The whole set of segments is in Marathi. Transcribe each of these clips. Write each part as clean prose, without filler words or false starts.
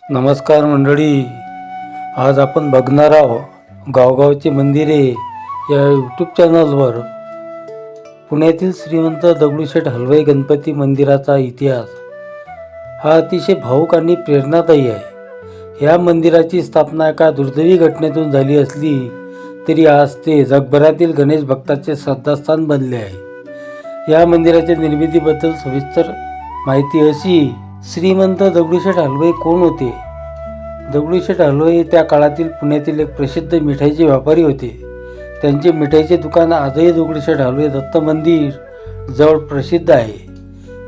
नमस्कार मंडळी, आज आपण बघणार आहोत गावगावची मंदिरे या यूट्यूब चॅनलवर पुण्यातील श्रीमंत दगडूशेठ हलवाई गणपती मंदिराचा इतिहास हा अतिशय भावूक आणि प्रेरणादायी आहे. या मंदिराची स्थापना एका दुर्दैवी घटनेतून झाली असली तरी आज ते जगभरातील गणेश भक्ताचे श्रद्धास्थान बनले आहे. या मंदिराच्या निर्मितीबद्दल सविस्तर माहिती अशी: श्रीमंत दगडूशेठ हलवाई कोण होते? दगडूशेठ हलवाई त्या काळातील पुण्यातील एक प्रसिद्ध मिठाईचे व्यापारी होते. त्यांचे मिठाईचे दुकान आजही दगडूशेठ हलवाई दत्त मंदिर जवळ प्रसिद्ध आहे.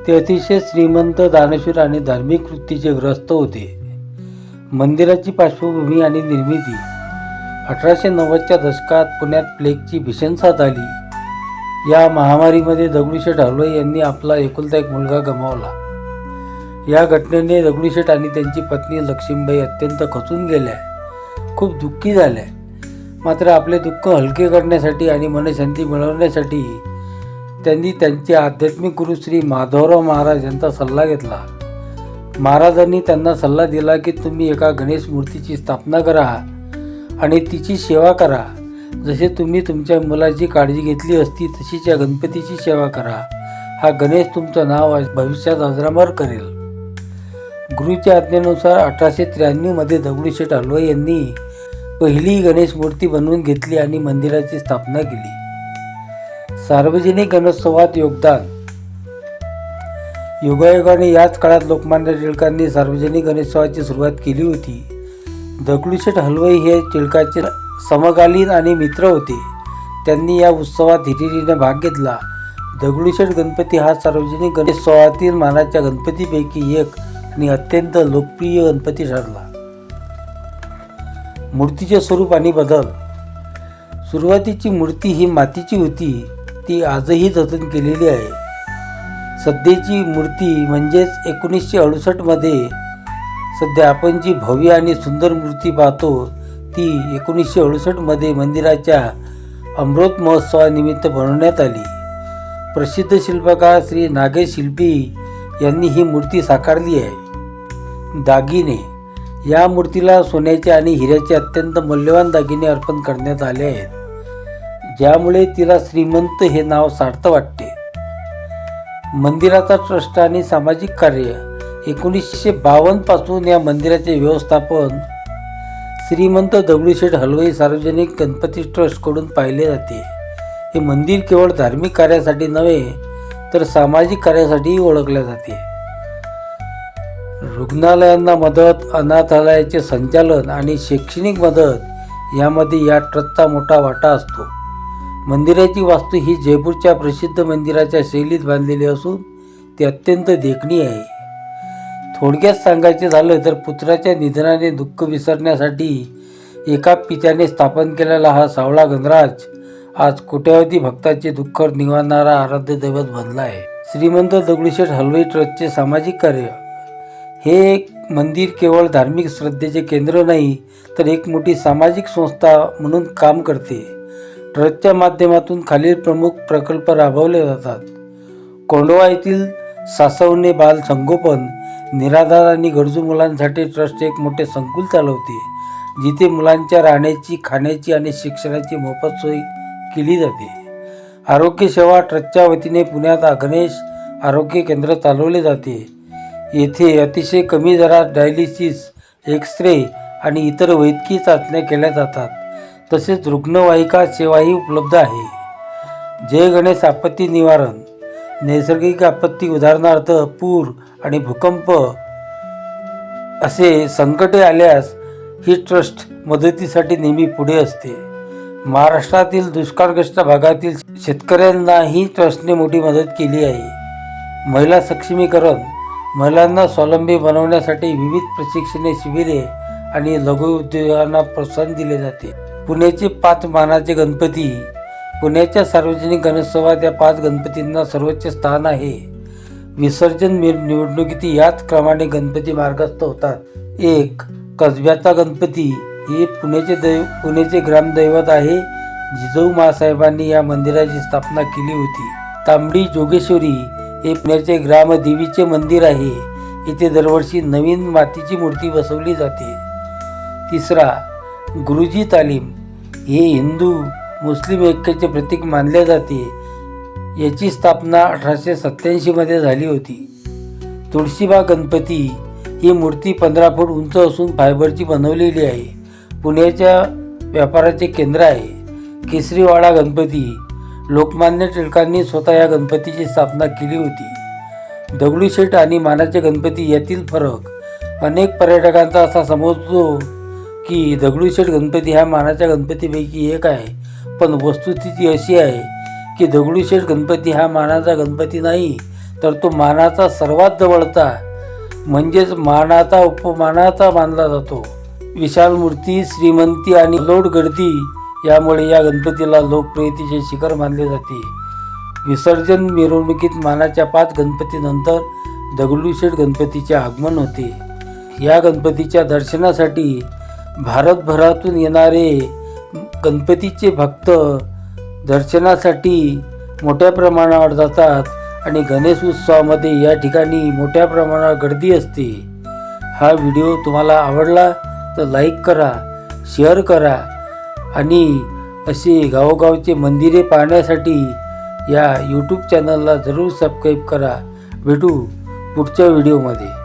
ते अतिशय श्रीमंत, दानशूर आणि धार्मिक वृत्तीचे ग्रस्त होते. मंदिराची पार्श्वभूमी आणि निर्मिती: 1890च्या दशकात पुण्यात प्लेगची भीषण साथ आली. या महामारीमध्ये दगडूशेठ हलवाई यांनी आपला एकुलता एक मुलगा गमावला. या घटनेने दगडूशेठ आणि त्यांची पत्नी लक्ष्मीबाई अत्यंत खचून गेल्या, खूप दुःखी झाल्या. मात्र आपले दुःख हलके करण्यासाठी आणि मनशांती मिळवण्यासाठी त्यांनी त्यांचे आध्यात्मिक गुरु श्री माधवराव महाराज यांचा सल्ला घेतला. महाराजांनी त्यांना सल्ला दिला की तुम्ही एका गणेश मूर्तीची स्थापना करा आणि तिची सेवा करा. जसे तुम्ही तुमच्या मुलाची काळजी घेतली असती तशीच या गणपतीची सेवा करा. हा गणेश तुमचं नाव भविष्यात अजरामर करेल. गुरुच्या आज्ञेनुसार 1893मध्ये दगडूशेठ हलवाई यांनी पहिली गणेश मूर्ती बनवून घेतली आणि मंदिराची स्थापना केली. सार्वजनिक गणेशोत्सवात योगदान: योगायोगाने याच काळात लोकमान्य टिळकांनी सार्वजनिक गणेशोत्सवाची सुरुवात केली होती. दगडूशेठ हलवाई हे टिळकाचे समकालीन आणि मित्र होते. त्यांनी या उत्सवात हिरिरीने भाग घेतला. दगडूशेठ गणपती हा सार्वजनिक गणेशोत्सवातील मानाच्या गणपतीपैकी एक आणि अत्यंत लोकप्रिय गणपती ठरला. मूर्तीचे स्वरूप आणि बदल: सुरुवातीची मूर्ती ही मातीची होती, ती आजही जतन केलेली आहे. सध्याची मूर्ती म्हणजेच 1968मध्ये सध्या आपण जी भव्य आणि सुंदर मूर्ती पाहतो ती 1968मध्ये मंदिराच्या अमृत महोत्सवानिमित्त बनवण्यात आली. प्रसिद्ध शिल्पकार श्री नागेश शिल्पी यांनी ही मूर्ती साकारली आहे. दागिने: या मूर्तीला सोन्याचे आणि हिऱ्याचे अत्यंत मौल्यवान दागिने अर्पण करण्यात आले आहेत, ज्यामुळे तिला श्रीमंत हे नाव सार्थ वाटते. मंदिराचा ट्रस्ट आणि सामाजिक कार्य: 1952 पासून या मंदिराचे व्यवस्थापन श्रीमंत दगडूशेठ हलवाई सार्वजनिक गणपती ट्रस्टकडून पाहिले जाते. हे मंदिर केवळ धार्मिक कार्यासाठी नव्हे तर सामाजिक कार्यासाठीही ओळखले जाते. रुग्णालयांना मदत, अनाथालयाचे संचालन आणि शैक्षणिक मदत यामध्ये या ट्रस्टचा मोठा वाटा असतो. मंदिराची वास्तू ही जयपूरच्या प्रसिद्ध मंदिराच्या शैलीत बांधलेली असून ती अत्यंत देखणी आहे. थोडक्यात सांगायचे झालं तर पुत्राच्या निधनाने दुःख विसरण्यासाठी एका पित्याने स्थापन केलेला हा सावळा गणराज आज कोट्यावधी भक्तांचे दुःख निवारणारा आराध्य दैवत बनला आहे. श्रीमंत दगडूशेठ हलवाई ट्रस्टचे सामाजिक कार्य: हे मंदिर केवळ धार्मिक श्रद्धेचे केंद्र नाही तर एक मोठी सामाजिक संस्था म्हणून काम करते. ट्रस्टच्या माध्यमातून खालील प्रमुख प्रकल्प राबवले जातात. कोंढवा येथील सासवणे बाल संगोपन, निराधार आणि गरजू मुलांसाठी ट्रस्ट एक मोठे संकुल चालवते, जिथे मुलांच्या राहण्याची, खाण्याची आणि शिक्षणाची मोफत सोय केली जाते. आरोग्य सेवा: ट्रस्टच्या वतीने पुण्यात गणेश आरोग्य केंद्र चालवले जाते. येथे अतिशय कमी दरात डायलिसिस, एक्स-रे आणि इतर वैद्यकीय चाचण्या केल्या जातात. तसेच रुग्णवाहिका सेवाही उपलब्ध आहे. जय गणेश आपत्ती निवारण: नैसर्गिक आपत्ती उदाहरणार्थ पूर आणि भूकंप असे संकटे आल्यास ही ट्रस्ट मदतीसाठी नेहमी पुढे असते. महाराष्ट्रातील दुष्काळग्रस्त भागातील शेतकऱ्यांनाही ट्रस्टने मोठी मदत केली आहे. महिला सक्षमीकरण: महिलांना स्वावलंबी बनवण्यासाठी विविध प्रशिक्षणे, शिबिरे आणि लघु उद्योगांना प्रोत्साहन दिले जाते. पुण्याचे 5 मानाचे गणपती: पुण्याच्या सार्वजनिक गणेशोत्सवात या 5 गणपतींना सर्वोच्च स्थान आहे. विसर्जन निवडणुकीत याच क्रमाने गणपती मार्गस्थ होतात. 1. कसब्याचा गणपती: हे पुण्याचे ग्रामदैवत आहे. जिजाऊ माँसाहेबांनी या मंदिराची स्थापना केली होती. तांबडी जोगेश्वरी: हे पुण्याचे ग्रामदेवीचे मंदिर आहे. येथे दरवर्षी नवीन मातीची मूर्ती बसवली जाते. तिसरा, गुरुजी तालीम. हे हिंदू मुस्लिम ऐक्याचे प्रतीक मानले जाते. याची स्थापना 1887 मध्ये झाली होती. तुळशीबाग गणपती ही मूर्ती 15 फूट उंच असून फायबरची बनवलेली आहे. पुण्याच्या व्यापाराचे केंद्र आहे. केसरीवाडा गणपती. लोकमान्य टिळकांनी स्वतः या गणपतीची स्थापना केली होती. दगडूशेठ आणि मानाचे गणपती यातील फरक. अनेक पर्यटकांचा असा समज होतो की दगडूशेठ गणपती हा मानाच्या गणपतीपैकी एक आहे, पण वस्तुस्थिती अशी आहे की दगडूशेठ गणपती हा मानाचा गणपती नाही, तर तो मानाचा सर्वात जवळचा म्हणजेच मानाचा उपमानाचा मानला जातो. विशाल मूर्ती, श्रीमंती आणि लोड गर्दी यामुळे या गणपतीला लोकप्रियतेचे शिखर मानले जाते. विसर्जन मिरवणुकीत मानाच्या 5 गणपतीनंतर दगडूशेठ गणपतीचे आगमन होते. या गणपतीच्या दर्शनासाठी भारतभरातून येणारे गणपतीचे भक्त दर्शनासाठी मोठ्या प्रमाणावर जातात आणि गणेश उत्सवामध्ये या ठिकाणी मोठ्या प्रमाणावर गर्दी असते. हा व्हिडिओ तुम्हाला आवडला तर लाईक करा, शेअर करा आणि असे गावोगावचे मंदिरे पाहण्यासाठी या यूट्यूब चॅनलला जरूर सबस्क्राईब करा. भेटू पुढच्या व्हिडिओमध्ये.